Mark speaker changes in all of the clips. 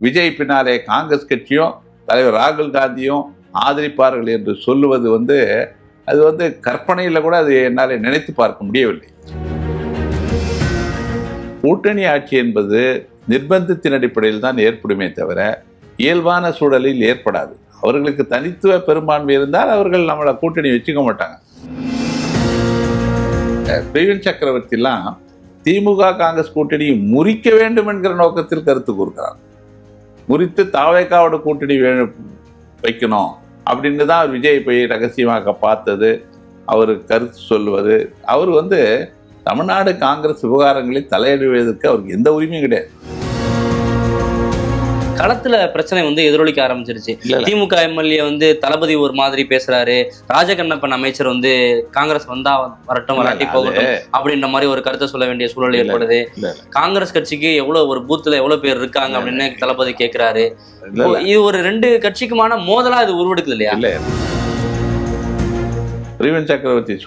Speaker 1: விஜய் பின்னாலே காங்கிரஸ் கட்சியும் தலைவர் ராகுல் காந்தியும் ஆதரிப்பார்கள் என்று சொல்லுவது அது கற்பனையில் கூட அது என்னால் நினைத்து பார்க்க முடியவில்லை. கூட்டணி ஆட்சி என்பது நிர்பந்தத்தின் அடிப்படையில் தான் ஏற்படுமே தவிர இயல்பான சூழலில் ஏற்படாது. அவர்களுக்கு தனித்துவ பெரும்பான்மை இருந்தால் அவர்கள் நம்மளை கூட்டணி வச்சுக்க மாட்டாங்க. பிரவீன் சக்கரவர்த்திலாம் திமுக காங்கிரஸ் கூட்டணியை முறிக்க வேண்டும் என்கிற நோக்கத்தில் கருத்து கூறுகிறார். முறித்து தாவேக்காவோட கூட்டணி வைக்கணும் அப்படின்னு தான் அவர் விஜய் போய் ரகசியமாக பார்த்தது, அவர் கருத்து சொல்லுவது. அவர் தமிழ்நாடு காங்கிரஸ் விவகாரங்களில் தலையிடுவதற்கு அவருக்கு எந்த உரிமையும் கிடையாது.
Speaker 2: களத்துல பிரச்சனை எதிரொலிக்க ஆரம்பிச்சிருச்சு. திமுக எம்எல்ஏ தளபதி ஒரு மாதிரி பேசுறாரு, ராஜகண்ணப்பன் அமைச்சர் காங்கிரஸ் வந்தா வரட்டும் வராட்டி போகட்டும் அப்படின்ற மாதிரி ஒரு கருத்தை சொல்ல வேண்டிய சூழல் ஏற்படுது. காங்கிரஸ் கட்சிக்கு ஒரு பூத்துல எவ்வளவு பேர் இருக்காங்க அப்படின்னு தளபதி கேட்கிறாரு. இது ஒரு ரெண்டு கட்சிக்குமான மோதலா இது உருவெடுக்குது இல்லையா?
Speaker 1: பிரவீன் சக்கரவர்த்தி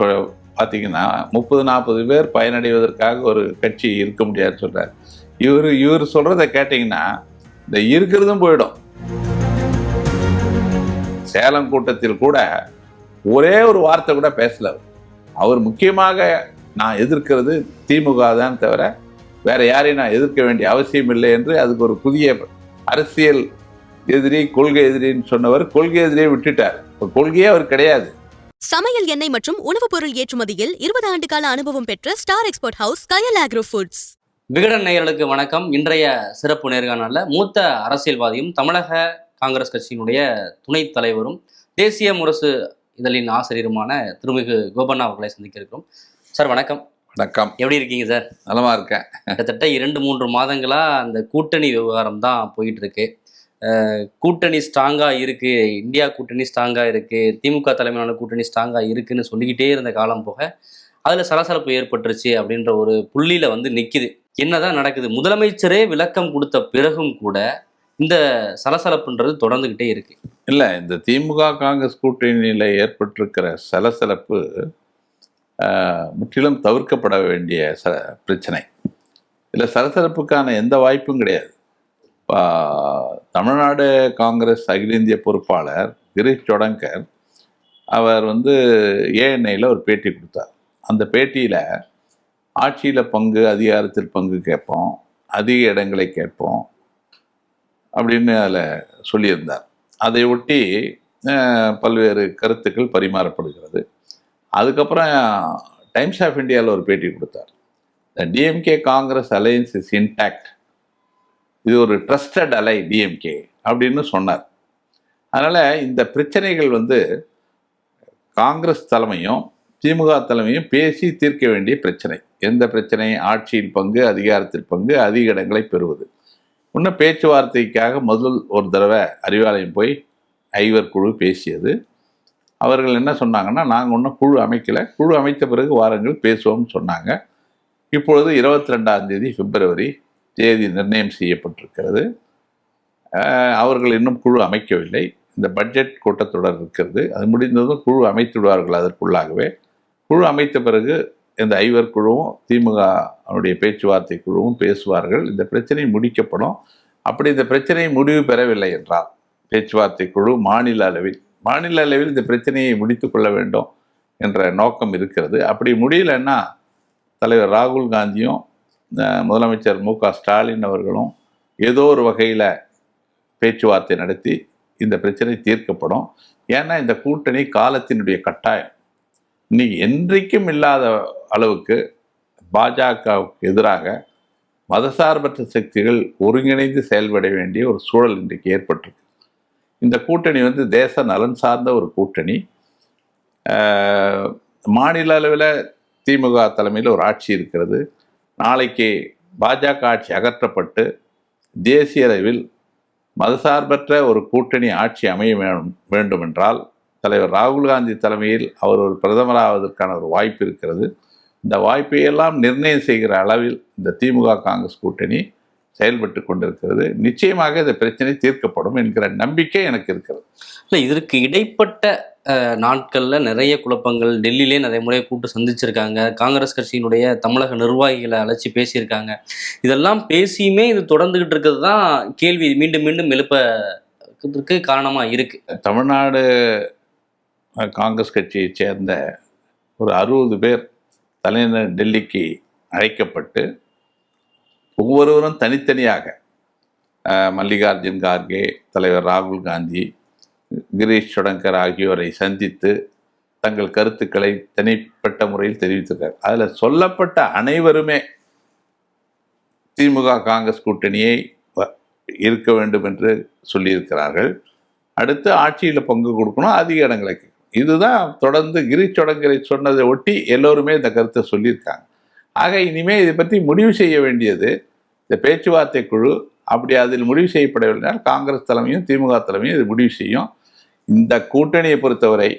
Speaker 1: பாத்தீங்கன்னா 30-40 பேர் பயனடைவதற்காக ஒரு கட்சி இருக்க முடியாதுன்னு சொல்றாரு. இவர் சொல்றதை கேட்டீங்கன்னா இந்த இருக்கிறதும் போயிடும். சேலம் கூட்டத்தில் கூட ஒரே ஒரு வார்த்தை கூட பேசல. அவர் முக்கியமாக நான் எதிர்க்கிறது திமுக தான் தவிர வேற யாரையும் நான் எதிர்க்க வேண்டிய அவசியம் இல்லை என்று அதுக்கு ஒரு புதிய அரசியல் எதிரி, கொள்கை எதிரின்னு சொன்னவர் கொள்கை எதிரியை விட்டுட்டார். கொள்கையே அவர் கிடையாது.
Speaker 3: சமையல் எண்ணெய் மற்றும் உணவுப் பொருள் ஏற்றுமதியில் 20 ஆண்டு கால அனுபவம் பெற்ற ஸ்டார் எக்ஸ்போர்ட் ஹவுஸ் கயல் ஆக்ரோ ஃபுட்ஸ்.
Speaker 2: விகடன் நேயர்களுக்கு வணக்கம். இன்றைய சிறப்பு நேர்காணல்ல மூத்த அரசியல்வாதியும் தமிழக காங்கிரஸ் கட்சியினுடைய துணைத் தலைவரும் தேசிய முரசு இதழின் ஆசிரியருமான திருமிகு கோபண்ணா அவர்களை சந்திக்க இருக்கிறோம். சார் வணக்கம்.
Speaker 1: வணக்கம்.
Speaker 2: எப்படி இருக்கீங்க சார்?
Speaker 1: நலமா இருக்கேன்.
Speaker 2: கிட்டத்தட்ட 2-3 மாதங்களா அந்த கூட்டணி விவகாரம் தான் போயிட்டு இருக்கு. கூட்டணி ஸ்ட்ராங்கா இருக்கு, இந்தியா கூட்டணி ஸ்ட்ராங்கா இருக்கு, திமுக தலைமையிலான கூட்டணி ஸ்ட்ராங்கா இருக்குன்னு சொல்லிக்கிட்டே இருந்த காலம் போக அதுல சலசலப்பு ஏற்பட்டுருச்சு அப்படின்ற ஒரு புள்ளியில நிக்குது. என்னதான் நடக்குது? முதலமைச்சரே விளக்கம் கொடுத்த பிறகும் கூட இந்த சலசலப்புன்றது தொடர்ந்துகிட்டே இருக்கு.
Speaker 1: இல்லை, இந்த திமுக காங்கிரஸ் கூட்டணியில் ஏற்பட்டிருக்கிற சலசலப்பு முற்றிலும் தவிர்க்கப்பட வேண்டிய பிரச்சனை. இல்லை, சலசலப்புக்கான எந்த வாய்ப்பும் கிடையாது. தமிழ்நாடு காங்கிரஸ் அகில இந்திய பொறுப்பாளர் கிரீஷ் சோடங்கர் அவர் ஏஎன்ஐயில் ஒரு பேட்டி கொடுத்தார். அந்த பேட்டியில் ஆட்சியில் பங்கு, அதிகாரத்தில் பங்கு கேட்போம், அதிக இடங்களை கேட்போம் அப்படின்னு அதில் சொல்லியிருந்தார். அதை ஒட்டி பல்வேறு கருத்துக்கள் பரிமாறப்படுகிறது. அதுக்கப்புறம் டைம்ஸ் ஆஃப் இந்தியாவில் ஒரு பேட்டி கொடுத்தார். The DMK Congress alliance is intact, இது ஒரு ட்ரஸ்டட் அலை டிஎம்கே அப்படின்னு சொன்னார். அதனால் இந்த பிரச்சனைகள் காங்கிரஸ் தலைமையும் திமுக தலைமையும் பேசி தீர்க்க வேண்டிய பிரச்சனை. எந்த பிரச்சனை? ஆட்சியில் பங்கு, அதிகாரத்தில் பங்கு, அதிக இடங்களை பெறுவது. இன்னும் பேச்சுவார்த்தைக்காக முதல் ஒரு தடவை அறிவாலயம் போய் ஐவர் குழு பேசியது. அவர்கள் என்ன சொன்னாங்கன்னா, நாங்கள் ஒன்றும் குழு அமைக்கலை, குழு அமைத்த பிறகு வாரங்கள் பேசுவோம்னு சொன்னாங்க. இப்பொழுது 22ஆம் தேதி பிப்ரவரி தேதி நிர்ணயம் செய்யப்பட்டிருக்கிறது. அவர்கள் இன்னும் குழு அமைக்கவில்லை. இந்த பட்ஜெட் கூட்டத்தொடர் இருக்கிறது, அது முடிந்ததும் குழு அமைத்துவிடுவார்கள். அதற்குள்ளாகவே குழு அமைத்த பிறகு இந்த ஐவர் குழுவும் திமுக அவருடைய பேச்சுவார்த்தை குழுவும் பேசுவார்கள். இந்த பிரச்சனை முடிக்கப்படும். அப்படி இந்த பிரச்சனை முடிவு பெறவில்லை என்றால் பேச்சுவார்த்தை குழு மாநில அளவில் இந்த பிரச்சனையை முடித்து கொள்ள வேண்டும் என்ற நோக்கம் இருக்கிறது. அப்படி முடியலன்னா தலைவர் ராகுல் காந்தியும் முதலமைச்சர் மு.க. ஸ்டாலின் அவர்களும் ஏதோ ஒரு வகையில் பேச்சுவார்த்தை நடத்தி இந்த பிரச்சனை தீர்க்கப்படும். ஏன்னா இந்த கூட்டணி காலத்தினுடைய கட்டாயம். இன்னைக்கு என்றைக்கும் இல்லாத அளவுக்கு பாஜகவுக்கு எதிராக மதசார்பற்ற சக்திகள் ஒருங்கிணைந்து செயல்பட வேண்டிய ஒரு சூழல் இன்றைக்கு ஏற்பட்டிருக்கு. இந்த கூட்டணி தேச நலன் சார்ந்த ஒரு கூட்டணி. மாநில அளவில் திமுக தலைமையில் ஒரு ஆட்சி இருக்கிறது. நாளைக்கு பாஜக ஆட்சி அகற்றப்பட்டு தேசிய அளவில் மதசார்பற்ற ஒரு கூட்டணி ஆட்சி அமைய வேண்டும் என்றால் தலைவர் ராகுல் காந்தி தலைமையில் அவர் ஒரு பிரதமராவதற்கான ஒரு வாய்ப்பு இருக்கிறது. இந்த வாய்ப்பையெல்லாம் நிர்ணயம் செய்கிற அளவில் இந்த திமுக காங்கிரஸ் கூட்டணி செயல்பட்டு கொண்டிருக்கிறது. நிச்சயமாக இந்த பிரச்சனை தீர்க்கப்படும் என்கிற நம்பிக்கை எனக்கு இருக்கிறது.
Speaker 2: இல்லை, இதற்கு இடைப்பட்ட நாட்கள்ல நிறைய குழப்பங்கள், டெல்லியிலே நிறைய முறை கூட்டு சந்திச்சிருக்காங்க. காங்கிரஸ் கட்சியினுடைய தமிழக நிர்வாகிகளை அழைச்சி பேசியிருக்காங்க. இதெல்லாம் பேசியுமே இது தொடர்ந்துகிட்டு இருக்கிறது தான் கேள்வி மீண்டும் மீண்டும் எழுப்பதற்கு காரணமா இருக்கு.
Speaker 1: தமிழ்நாடு காங்கிரஸ் கட்சியைச் சேர்ந்த ஒரு 60 பேர் தலைநகர் டெல்லிக்கு அழைக்கப்பட்டு ஒவ்வொருவரும் தனித்தனியாக மல்லிகார்ஜுன் கார்கே, தலைவர் ராகுல் காந்தி, கிரீஷ் சோடங்கர் ஆகியோரை சந்தித்து தங்கள் கருத்துக்களை தனிப்பட்ட முறையில் தெரிவித்திருக்கார். அதில் சொல்லப்பட்ட அனைவருமே திமுக காங்கிரஸ் கூட்டணியை இருக்க வேண்டும் என்று சொல்லியிருக்கிறார்கள். அடுத்து ஆட்சியில் பங்கு கொடுக்கணும், அதிக இடங்களை. இதுதான் தொடர்ந்து கிரீஷ் சோடங்கரை சொன்னதை ஒட்டி எல்லோருமே இந்த கருத்தை சொல்லியிருக்காங்க. ஆக இனிமேல் இதை பற்றி முடிவு செய்ய வேண்டியது இந்த பேச்சுவார்த்தை குழு. அப்படி அதில் முடிவு செய்யப்படவில்லை காங்கிரஸ் தலைமையும் திமுக தலைமையும் இது முடிவு செய்யும். இந்த கூட்டணியை பொறுத்தவரை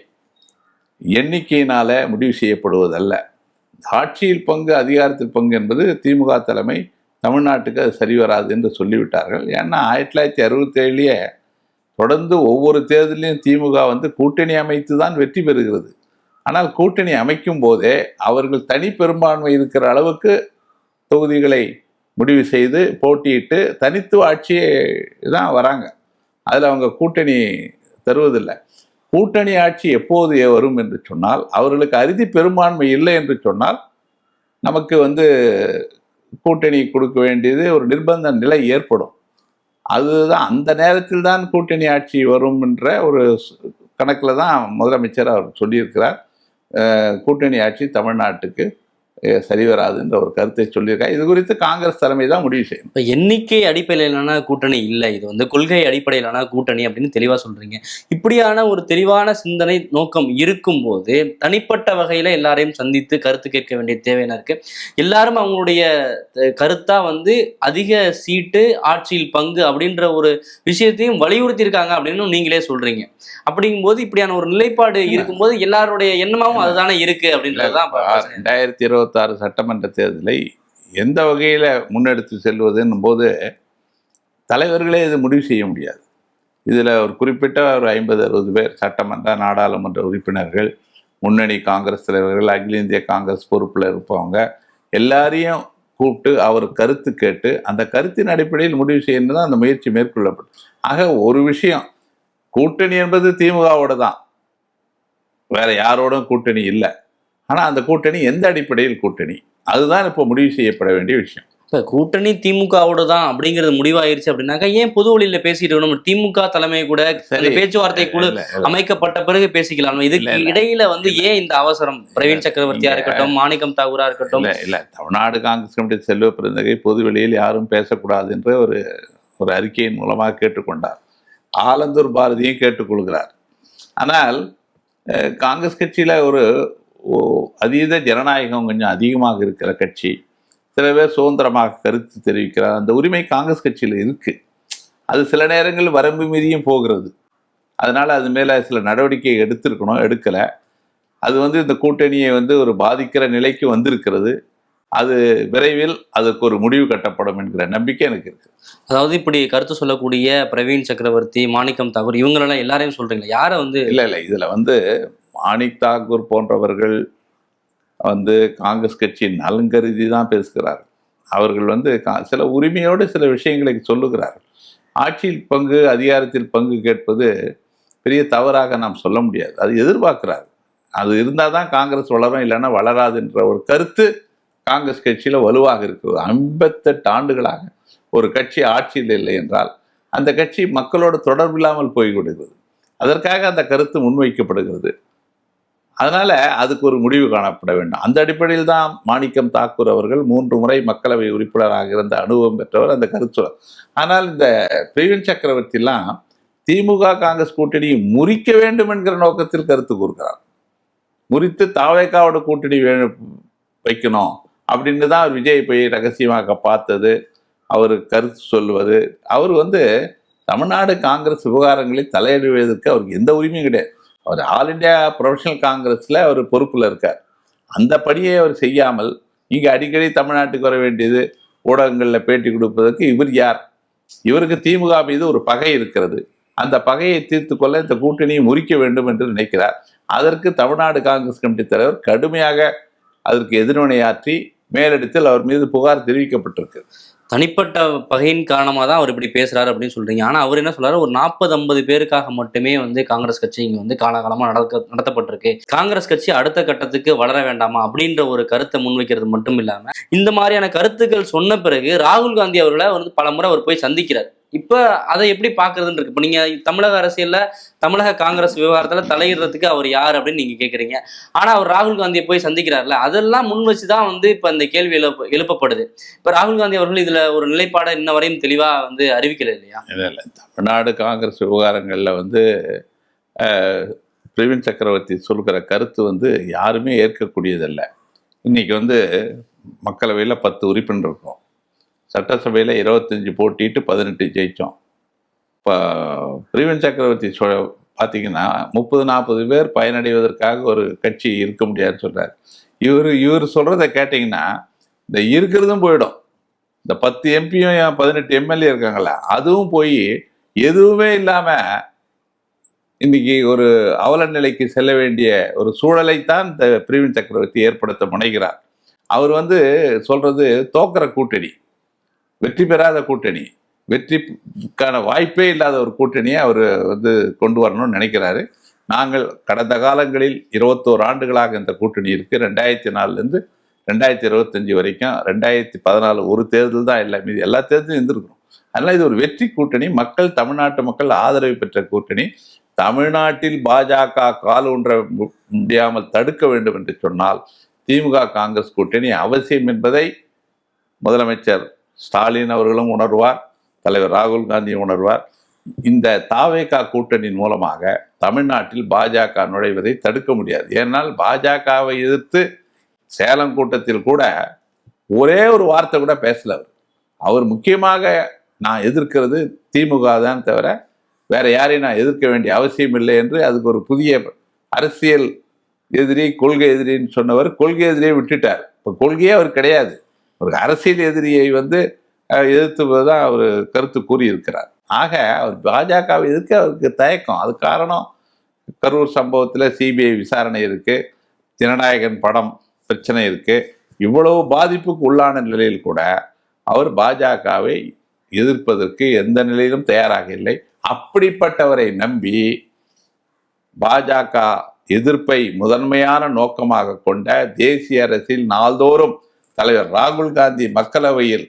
Speaker 1: எண்ணிக்கையினால முடிவு செய்யப்படுவதல்ல. ஆட்சியில் பங்கு, அதிகாரத்தில் பங்கு என்பது திமுக தலைமை தமிழ்நாட்டுக்கு அது சரி வராது என்று சொல்லிவிட்டார்கள். ஏன்னா 1967 தொடர்ந்து ஒவ்வொரு தேர்தலையும் திமுக கூட்டணி அமைத்து தான் வெற்றி பெறுகிறது. ஆனால் கூட்டணி அமைக்கும் போதே அவர்கள் தனி பெரும்பான்மை இருக்கிற அளவுக்கு தொகுதிகளை முடிவு செய்து போட்டியிட்டு தனித்துவ ஆட்சியே தான் வராங்க. அதில் அவங்க கூட்டணி தருவதில்லை. கூட்டணி ஆட்சி எப்போது வரும் என்று சொன்னால், அவர்களுக்கு அறுதி பெரும்பான்மை இல்லை என்று சொன்னால் நமக்கு கூட்டணி கொடுக்க வேண்டியது ஒரு நிர்பந்த நிலை ஏற்படும். அதுதான் அந்த நேரத்தில் தான் கூட்டணி ஆட்சி வரும் என்ற ஒரு கணக்கில் தான் முதலமைச்சர் அவர் சொல்லியிருக்கிறார். கூட்டணி ஆட்சி தமிழ்நாட்டுக்கு சரி வராதுன்ற ஒரு கருத்தை சொல்லியிருக்காங்க. இது குறித்து காங்கிரஸ் தலைமை தான் முடிவு செய்யும்.
Speaker 2: இப்போ எண்ணிக்கை அடிப்படையிலான கூட்டணி இல்லை, இது கொள்கை அடிப்படையிலான கூட்டணி அப்படின்னு தெளிவாக சொல்றீங்க. இப்படியான ஒரு தெளிவான சிந்தனை நோக்கம் இருக்கும்போது தனிப்பட்ட வகையில எல்லாரையும் சந்தித்து கருத்து கேட்க வேண்டிய தேவையான இருக்கு. எல்லாரும் அவங்களுடைய கருத்தா அதிக சீட்டு, ஆட்சியில் பங்கு அப்படின்ற ஒரு விஷயத்தையும் வலியுறுத்தி இருக்காங்க அப்படின்னு நீங்களே சொல்றீங்க. அப்படிங்கும்போது இப்படியான ஒரு நிலைப்பாடு இருக்கும்போது எல்லாருடைய எண்ணமாவும் அதுதானே இருக்கு அப்படின்றதுதான்.
Speaker 1: 2026 சட்டமன்ற தேர்தலை எந்த வகையில் முன்னெடுத்து செல்வதுன்னும் போது தலைவர்களே இது முடிவு செய்ய முடியாது. இதில் ஒரு குறிப்பிட்ட ஒரு 50-60 பேர் சட்டமன்ற நாடாளுமன்ற உறுப்பினர்கள், முன்னணி காங்கிரஸ் தலைவர்கள், அகில இந்திய காங்கிரஸ் பொறுப்பில் இருப்பவங்க எல்லாரையும் கூப்பிட்டு அவர் கருத்து கேட்டு அந்த கருத்தின் அடிப்படையில் முடிவு செய்யணும் தான் அந்த முயற்சி மேற்கொள்ளப்படும். ஆக ஒரு விஷயம், கூட்டணி என்பது திமுகவோட தான், வேற யாரோடும் கூட்டணி இல்லை. ஆனால் அந்த கூட்டணி எந்த அடிப்படையில் கூட்டணி, அதுதான் இப்போ முடிவு செய்யப்பட வேண்டிய விஷயம்.
Speaker 2: இப்போ கூட்டணி திமுகவோட தான் அப்படிங்கிறது முடிவாயிருச்சு அப்படின்னாக்கா ஏன் பொது வழியில பேசிட்டு நம்ம திமுக தலைமை கூட பேச்சுவார்த்தை குழு அமைக்கப்பட்ட பிறகு பேசிக்கலாம். இதுக்கு இடையில ஏன் இந்த அவசரம்? பிரவீன் சக்கரவர்த்தியா இருக்கட்டும், மாணிக்கம் தாகூரா இருக்கட்டும்.
Speaker 1: இல்ல தமிழ்நாடு காங்கிரஸ் கமிட்டி செல்வ பிறந்தகை பொது வெளியில் யாரும் பேசக்கூடாது என்று ஒரு அறிக்கையின் மூலமாக கேட்டுக்கொண்டார். ஆலந்தூர் பாரதியும் கேட்டுக்கொள்கிறார். ஆனால் காங்கிரஸ் கட்சியில ஒரு அதீத ஜனநாயகம் கொஞ்சம் அதிகமாக இருக்கிற கட்சி, சில பேர் சுதந்திரமாக கருத்து தெரிவிக்கிறார். அந்த உரிமை காங்கிரஸ் கட்சியில் இருக்கு. அது சில நேரங்களில் வரம்பு மீறியும் போகிறது. அதனால அது மேல சில நடவடிக்கை எடுத்திருக்கணும், எடுக்கலை. அது இந்த கூட்டணியை ஒரு பாதிக்கிற நிலைக்கு வந்திருக்கிறது. அது விரைவில் அதுக்கு ஒரு முடிவு கட்டப்படும் என்கிற நம்பிக்கை எனக்கு இருக்கு.
Speaker 2: அதாவது இப்படி கருத்து சொல்லக்கூடிய பிரவீன் சக்கரவர்த்தி, மாணிக்கம் தாகூர் இவங்களெல்லாம் எல்லாரையும் சொல்றீங்களா? யாரை
Speaker 1: இல்லை இதுல மாணிக் தாகூர் போன்றவர்கள் காங்கிரஸ் கட்சியின் நலங்கருதி தான் பேசுகிறார்கள். அவர்கள் சில உரிமையோடு சில விஷயங்களை சொல்லுகிறார்கள். ஆட்சியில் பங்கு, அதிகாரத்தில் பங்கு கேட்பது பெரிய தவறாக நாம் சொல்ல முடியாது. அது எதிர்பார்க்கிறார். அது இருந்தால் தான் காங்கிரஸ் வளரும், இல்லைன்னா வளராதுன்ற ஒரு கருத்து காங்கிரஸ் கட்சியில் வலுவாக இருக்கிறது. 58 ஆண்டுகளாக ஒரு கட்சி ஆட்சியில் இல்லை என்றால் அந்த கட்சி மக்களோடு தொடர்பில்லாமல் போய்விடுகிறது. அதற்காக அந்த கருத்து முன்வைக்கப்படுகிறது. அதனால அதுக்கு ஒரு முடிவு காணப்பட வேண்டும். அந்த அடிப்படையில் தான் மாணிக்கம் தாக்கூர் அவர்கள் 3 முறை மக்களவை உறுப்பினராக இருந்த அனுபவம் பெற்றவர் அந்த கருத்து. ஆனால் இந்த பிரவீன் சக்கரவர்த்திலாம் திமுக காங்கிரஸ் கூட்டணியை முறிக்க வேண்டும் என்கிற நோக்கத்தில் கருத்து கூறுகிறார். முறித்து தாவேக்காவோட கூட்டணி வைக்கணும் அப்படின்னு தான் அவர் விஜய் போய் ரகசியமாக பார்த்தது, அவர் கருத்து சொல்லுவது. அவர் தமிழ்நாடு காங்கிரஸ் விவகாரங்களில் தலையிடுவதற்கு அவருக்கு எந்த உரிமையும் கிடையாது. அவர் ஆல் இண்டியா ப்ரொஃபஷனல் காங்கிரஸில் அவர் பொறுப்பில் இருக்கார். அந்த பணியை அவர் செய்யாமல் இங்கே அடிக்கடி தமிழ்நாட்டுக்கு வர வேண்டியது, ஊடகங்களில் பேட்டி கொடுப்பதற்கு இவர் யார்? இவருக்கு திமுக மீது ஒரு பகை இருக்கிறது. அந்த பகையை தீர்த்து கொள்ள இந்த கூட்டணியை முறிக்க வேண்டும் என்று நினைக்கிறார். அதற்கு தமிழ்நாடு காங்கிரஸ் கமிட்டி தலைவர் கடுமையாக அதற்கு எதிர்வினையாற்றி மேலிடத்தில் அவர் மீது புகார் தெரிவிக்கப்பட்டிருக்கு.
Speaker 2: தனிப்பட்ட பகையின் காரணமாக தான் அவர் இப்படி பேசுறாரு அப்படின்னு சொல்றீங்க. ஆனால் அவர் என்ன சொல்றாரு, ஒரு 40-50 பேருக்காக மட்டுமே வந்து காங்கிரஸ் கட்சி இங்கே வந்து காலகாலமாக நடத்தப்பட்டிருக்கு. காங்கிரஸ் கட்சி அடுத்த கட்டத்துக்கு வளர வேண்டாமா அப்படின்ற ஒரு கருத்தை முன்வைக்கிறது மட்டும் இல்லாமல், இந்த மாதிரியான கருத்துக்கள் சொன்ன பிறகு ராகுல் காந்தி அவர்களை வந்து பல முறை அவர் போய் சந்திக்கிறார். இப்போ அதை எப்படி பார்க்கறதுன்னு இருக்கு. இப்போ நீங்கள் தமிழக அரசியலில் தமிழக காங்கிரஸ் விவகாரத்தில் தலையிடுறதுக்கு அவர் யார் அப்படின்னு நீங்கள் கேட்குறீங்க. ஆனால் அவர் ராகுல் காந்தியை போய் சந்திக்கிறார்ல, அதெல்லாம் முன் வச்சு தான் வந்து இப்போ இந்த கேள்வி எழுப்பப்படுது. இப்போ ராகுல் காந்தி அவர்கள் இதில் ஒரு நிலைப்பாடை இன்ன வரையும் தெளிவாக வந்து அறிவிக்கல இல்லையா?
Speaker 1: இல்லை, தமிழ்நாடு காங்கிரஸ் விவகாரங்களில் வந்து பிரவீன் சக்கரவர்த்தி சொல்கிற கருத்து வந்து யாருமே ஏற்கக்கூடியதல்ல. இன்னைக்கு வந்து மக்களவையில் 10 உறுப்பினர் இருக்கும், சட்டசபையில் 25 போட்டிட்டு 18 ஜெயித்தோம். இப்போ பிரவீன் சக்கரவர்த்தி பார்த்தீங்கன்னா 30-40 பேர் பயனடைவதற்காக ஒரு கட்சி இருக்க முடியாதுன்னு சொல்கிறார். இவர் சொல்கிறத கேட்டிங்கன்னா இந்த இருக்கிறதும் போயிடும். இந்த 10 எம்பியும் 18 எம்எல்ஏ இருக்காங்களா, அதுவும் போய் எதுவுமே இல்லாமல் இன்னைக்கு ஒரு அவல நிலைக்கு செல்ல வேண்டிய ஒரு சூழலைத்தான் இந்த பிரவீன் சக்கரவர்த்தி ஏற்படுத்த முனைகிறார். அவர் வந்து சொல்கிறது தோக்கிற கூட்டணி, வெற்றி பெறாத கூட்டணி, வெற்றிக்கான வாய்ப்பே இல்லாத ஒரு கூட்டணியை அவர் வந்து கொண்டு வரணும்னு நினைக்கிறாரு. நாங்கள் கடந்த காலங்களில் 21 ஆண்டுகளாக இந்த கூட்டணி இருக்குது. 2004லேருந்து 2025 வரைக்கும், 2014 ஒரு தேர்தல் தான் இல்லை, மீது எல்லா தேர்தலும் இருந்திருக்கிறோம். அதனால் இது ஒரு வெற்றி கூட்டணி, மக்கள் தமிழ்நாட்டு மக்கள் ஆதரவு பெற்ற கூட்டணி. தமிழ்நாட்டில் பாஜக கால் ஊன்ற முடியாமல் தடுக்க வேண்டும் என்று சொன்னால் திமுக காங்கிரஸ் கூட்டணி அவசியம் என்பதை முதலமைச்சர் ஸ்டாலின் அவர்களும் உணர்வார், தலைவர் ராகுல் காந்தி உணர்வார். இந்த தாவேகா கூட்டணியின் மூலமாக தமிழ்நாட்டில் பாஜக நுழைவதை தடுக்க முடியாது. ஏன்னால் பாஜகவை எதிர்த்து சேலம் கூட்டத்தில் கூட ஒரே ஒரு வார்த்தை கூட பேசல. அவர் முக்கியமாக நான் எதிர்க்கிறது திமுக தான் தவிர வேற யாரையும் நான் எதிர்க்க வேண்டிய அவசியம் இல்லை என்று அதுக்கு ஒரு புதிய அரசியல் எதிரி, கொள்கை எதிரின்னு சொன்னவர் கொள்கை எதிரியை விட்டுட்டார். இப்போ கொள்கையே அவர் கிடையாது, ஒரு அரசியல் எதிரியை வந்து எதிர்த்துதான் அவர் கருத்து கூறியிருக்கிறார். ஆக அவர் பாஜகவை எதிர்க்க அவருக்கு தயக்கம். அது காரணம் கரூர் சம்பவத்தில் சிபிஐ விசாரணை இருக்கு, ஜனநாயகன் படம் பிரச்சனை இருக்கு. இவ்வளவு பாதிப்புக்கு உள்ளான நிலையில் கூட அவர் பாஜகவை எதிர்ப்பதற்கு எந்த நிலையிலும் தயாராக இல்லை. அப்படிப்பட்டவரை நம்பி பாஜக எதிர்ப்பை முதன்மையான நோக்கமாக கொண்ட தேசிய அரசில் நாள்தோறும் தலைவர் ராகுல் காந்தி மக்களவையில்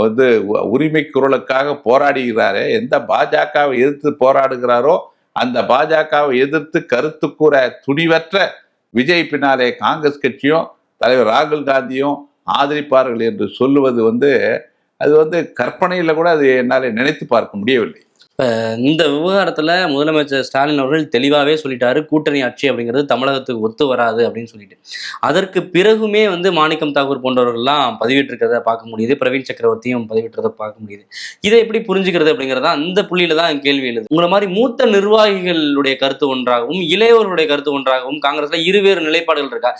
Speaker 1: வந்து உரிமை குரலுக்காக போராடுகிறாரே, எந்த பாஜகவை எதிர்த்து போராடுகிறாரோ அந்த பாஜகவை எதிர்த்து கருத்து கூற துணிவற்ற விஜய் பின்னாலே காங்கிரஸ் கட்சியும் தலைவர் ராகுல் காந்தியும் ஆதரிப்பார்கள் என்று சொல்லுவது வந்து அது வந்து கற்பனையில் கூட அது என்னால் நினைத்து பார்க்க முடியவில்லை.
Speaker 2: இப்போ இந்த விவகாரத்தில் முதலமைச்சர் ஸ்டாலின் அவர்கள் தெளிவாகவே சொல்லிட்டாரு, கூட்டணி ஆட்சி அப்படிங்கிறது தமிழகத்துக்கு ஒத்து வராது அப்படின்னு சொல்லிட்டு. அதற்கு பிறகுமே வந்து மாணிக்கம் தாக்கூர் போன்றவர்கள்லாம் பதிவிட்டிருக்கிறத பார்க்க முடியுது, பிரவீன் சக்கரவர்த்தியும் பதிவிட்டுறதை பார்க்க முடியுது. இதை எப்படி புரிஞ்சுக்கிறது அப்படிங்கிறதா அந்த புள்ளியில தான் கேள்வி எழுது. உங்களை மாதிரி மூத்த நிர்வாகிகளுடைய கருத்து ஒன்றாகவும் இளையவர்களுடைய கருத்து ஒன்றாகவும் காங்கிரஸ்ல இருவேறு நிலைப்பாடுகள் இருக்கா?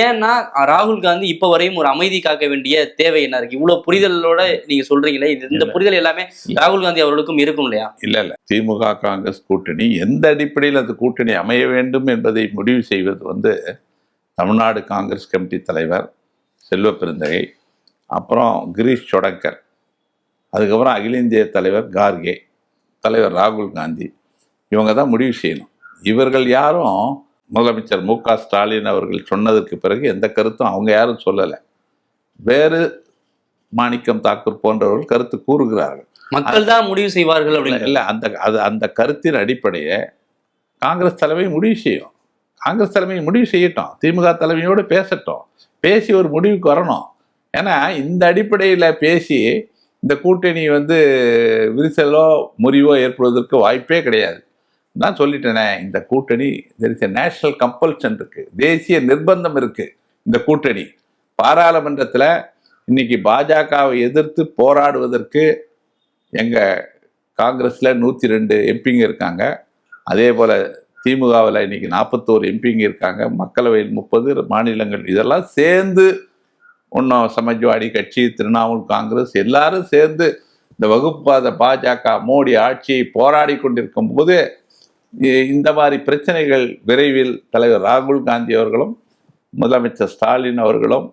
Speaker 2: ஏன்னா ராகுல் காந்தி இப்போ வரையும் ஒரு அமைதி காக்க வேண்டிய தேவை என்ன இருக்கு? இவ்வளவு புரிதலோட நீங்க சொல்றீங்களே, இந்த புரிதல் எல்லாமே ராகுல் காந்தி அவர்களுக்கும் இருக்கும் இல்லையா?
Speaker 1: இல்லை, திமுக காங்கிரஸ் கூட்டணி எந்த அடிப்படையில் அந்த கூட்டணி அமைய வேண்டும் என்பதை முடிவு செய்வது வந்து தமிழ்நாடு காங்கிரஸ் கமிட்டி தலைவர் செல்வ பெருந்தகை, அப்புறம் கிரீஷ் சொடங்கர், அதுக்கப்புறம் அகில இந்திய தலைவர் கார்கே, தலைவர் ராகுல் காந்தி, இவங்க தான் முடிவு செய்யணும். இவர்கள் யாரும் முதலமைச்சர் மு.க. ஸ்டாலின் அவர்கள் சொன்னதற்கு பிறகு எந்த கருத்தும் அவங்க யாரும் சொல்லலை. வேறு மாணிக்கம் தாக்கூர் போன்றவர்கள் கருத்து கூறுகிறார்கள்.
Speaker 2: மக்கள் தான் முடிவு செய்வார்கள் அப்படின்னு
Speaker 1: இல்லை. அந்த கருத்தின் அடிப்படையை காங்கிரஸ் தலைமை முடிவு செய்யும். காங்கிரஸ் தலைமை முடிவு செய்யட்டும், திமுக தலைமையோடு பேசட்டும், பேசி ஒரு முடிவுக்கு வரணும். ஏன்னா இந்த அடிப்படையில் பேசி இந்த கூட்டணி வந்து விரிசலோ முறிவோ ஏற்படுவதற்கு வாய்ப்பே கிடையாது. நான் சொல்லிட்டேனே, இந்த கூட்டணி நேஷனல் கம்பல்ஷன் இருக்கு, தேசிய நிர்பந்தம் இருக்கு. இந்த கூட்டணி பாராளுமன்றத்தில் இன்னைக்கு பாஜகவை எதிர்த்து போராடுவதற்கு எங்கள் காங்கிரஸில் 102 எம்பிங்க இருக்காங்க. அதே போல் திமுகவில் இன்னைக்கு 41 எம்பிங்க இருக்காங்க. மக்களவையில் 30, மாநிலங்கள் இதெல்லாம் சேர்ந்து இன்னும் சமாஜ்வாடி கட்சி, திரிணாமுல் காங்கிரஸ் எல்லாரும் சேர்ந்து இந்த வகுப்புவாத பாஜக மோடி ஆட்சியை போராடி கொண்டிருக்கும் போது இந்த மாதிரி பிரச்சனைகள் விரைவில் தலைவர் ராகுல் காந்தி அவர்களும் முதலமைச்சர் ஸ்டாலின் அவர்களும்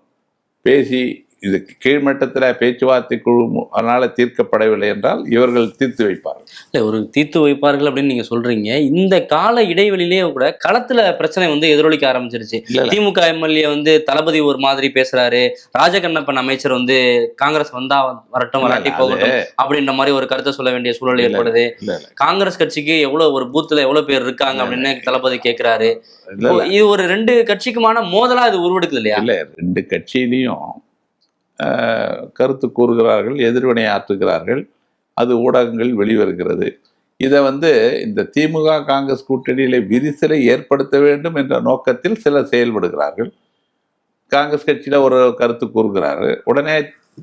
Speaker 1: பேசி இது கீழ்மட்டத்தில் பேச்சுவார்த்தை குழு அதனால தீர்க்கப்படவில்லை என்றால் இவர்கள் தீர்த்து வைப்பார்கள்.
Speaker 2: இல்லை, ஒரு தீர்த்து வைப்பார்கள் அப்படின்னு நீங்க சொல்றீங்க. இந்த கால இடைவெளியிலேயே கூட களத்துல பிரச்சனை வந்து எதிரொலிக்க ஆரம்பிச்சிருச்சு. திமுக எம்எல்ஏ வந்து தளபதி ஒரு மாதிரி பேசுறாரு, ராஜகண்ணப்பன் அமைச்சர் வந்து காங்கிரஸ் வந்தா வரட்டும் வராட்டி போகட்டும் அப்படின்ற மாதிரி ஒரு கருத்தை சொல்ல வேண்டிய சூழல் ஏற்படுது. காங்கிரஸ் கட்சிக்கு எவ்வளவு ஒரு பூத்துல எவ்வளவு பேர் இருக்காங்க அப்படின்னு தளபதி கேட்கிறாரு. இது ஒரு ரெண்டு கட்சிக்குமான மோதலா இது உருவெடுக்குது இல்லையா?
Speaker 1: இல்ல, ரெண்டு கட்சியிலையும் கருத்து கூறுகிறார்கள், எதிர்வினை ஆற்றுகிறார்கள், அது ஊடகங்கள் வெளிவருகிறது. இதை வந்து இந்த திமுக காங்கிரஸ் கூட்டணியில விரிசலை ஏற்படுத்த வேண்டும் என்ற நோக்கத்தில் சிலர் செயல்படுகிறார்கள். காங்கிரஸ் கட்சியில ஒரு கருத்து கூறுகிறாரு, உடனே